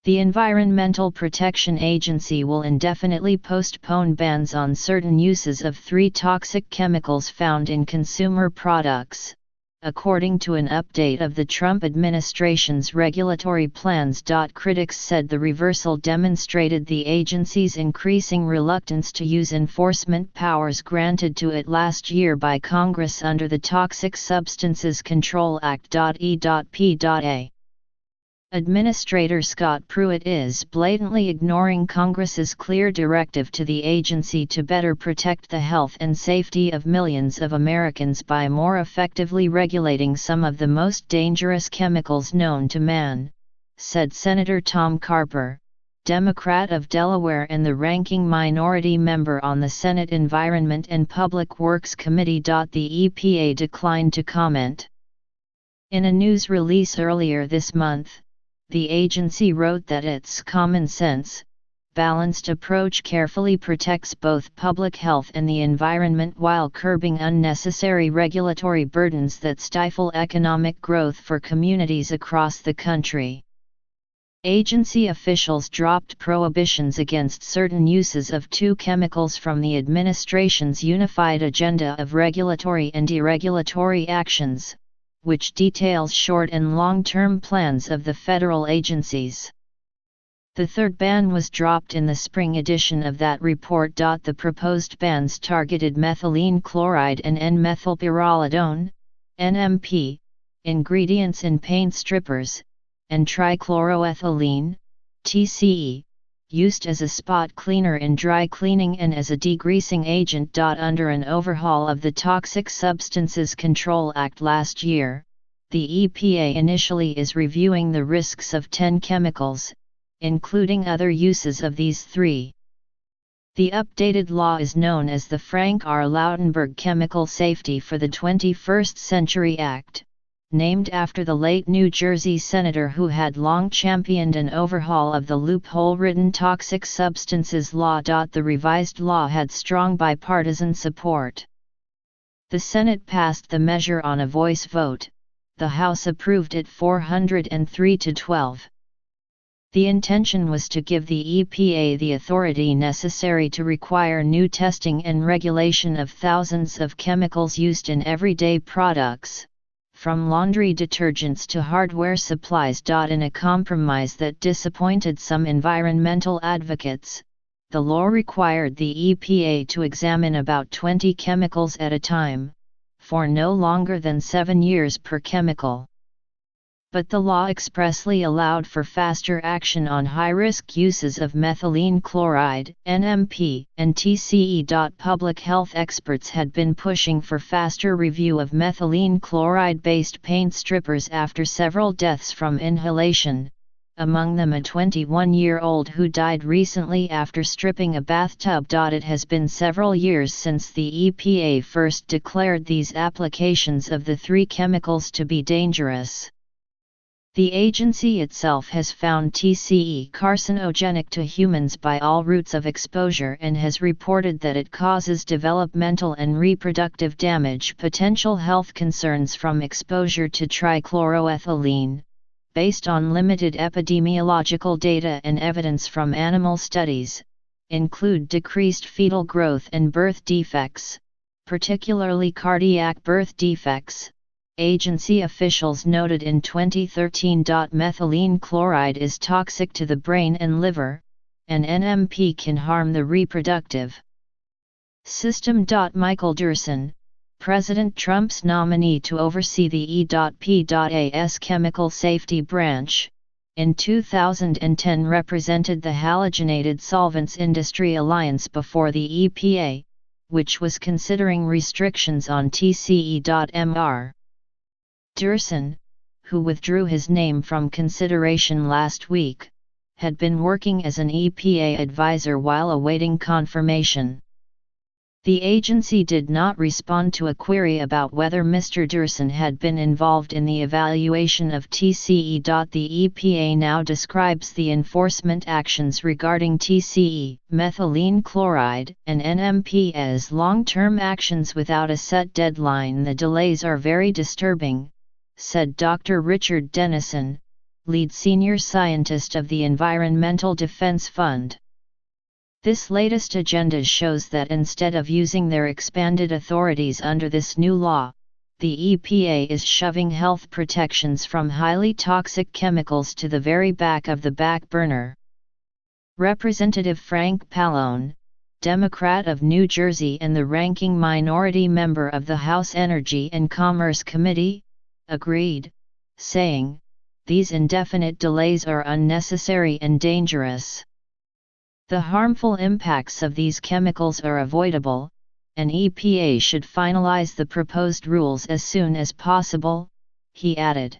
The Environmental Protection Agency will indefinitely postpone bans on certain uses of 3 toxic chemicals found in consumer products, according to an update of the Trump administration's regulatory plans. Critics said the reversal demonstrated the agency's increasing reluctance to use enforcement powers granted to it last year by Congress under the Toxic Substances Control Act. E.P.A. Administrator Scott Pruitt is blatantly ignoring Congress's clear directive to the agency to better protect the health and safety of millions of Americans by more effectively regulating some of the most dangerous chemicals known to man, said Senator Tom Carper, Democrat of Delaware and the ranking minority member on the Senate Environment and Public Works Committee. The EPA declined to comment. In a news release earlier this month, the agency wrote that its common sense, balanced approach carefully protects both public health and the environment while curbing unnecessary regulatory burdens that stifle economic growth for communities across the country. Agency officials dropped prohibitions against certain uses of 2 chemicals from the administration's unified agenda of regulatory and deregulatory actions, which details short- and long-term plans of the federal agencies. The third ban was dropped in the spring edition of that report. The proposed bans targeted methylene chloride and N-methylpyrrolidone, NMP, ingredients in paint strippers, and trichloroethylene, TCE, used as a spot cleaner in dry cleaning and as a degreasing agent. Under an overhaul of the Toxic Substances Control Act last year, the EPA initially is reviewing the risks of 10 chemicals, including other uses of these 3. The updated law is known as the Frank R. Lautenberg Chemical Safety for the 21st Century Act, named after the late New Jersey senator who had long championed an overhaul of the loophole-ridden toxic substances law. The revised law had strong bipartisan support. The Senate passed the measure on a voice vote, the House approved it 403 to 12. The intention was to give the EPA the authority necessary to require new testing and regulation of thousands of chemicals used in everyday products, from laundry detergents to hardware supplies. In a compromise that disappointed some environmental advocates, the law required the EPA to examine about 20 chemicals at a time, for no longer than 7 years per chemical. But the law expressly allowed for faster action on high-risk uses of methylene chloride, NMP, and TCE. Public health experts had been pushing for faster review of methylene chloride-based paint strippers after several deaths from inhalation, among them a 21-year-old who died recently after stripping a bathtub. It has been several years since the EPA first declared these applications of the 3 chemicals to be dangerous. The agency itself has found TCE carcinogenic to humans by all routes of exposure and has reported that it causes developmental and reproductive damage. Potential health concerns from exposure to trichloroethylene, based on limited epidemiological data and evidence from animal studies, include decreased fetal growth and birth defects, particularly cardiac birth defects, agency officials noted in 2013. Methylene chloride is toxic to the brain and liver, and NMP can harm the reproductive system. Michael Durson, President Trump's nominee to oversee the E.P.A.'s chemical safety branch, in 2010 represented the Halogenated Solvents Industry Alliance before the EPA, which was considering restrictions on TCE.Mr. Durson, who withdrew his name from consideration last week, had been working as an EPA advisor while awaiting confirmation. The agency did not respond to a query about whether Mr. Durson had been involved in the evaluation of TCE. The EPA now describes the enforcement actions regarding TCE, methylene chloride, and NMP as long-term actions without a set deadline. The delays are very disturbing, said Dr. Richard Dennison, lead senior scientist of the Environmental Defense Fund. This latest agenda shows that instead of using their expanded authorities under this new law, the EPA is shoving health protections from highly toxic chemicals to the very back of the back burner. Representative Frank Pallone, Democrat of New Jersey and the ranking minority member of the House Energy and Commerce Committee, agreed, saying, "These indefinite delays are unnecessary and dangerous. The harmful impacts of these chemicals are avoidable, and EPA should finalize the proposed rules as soon as possible," he added.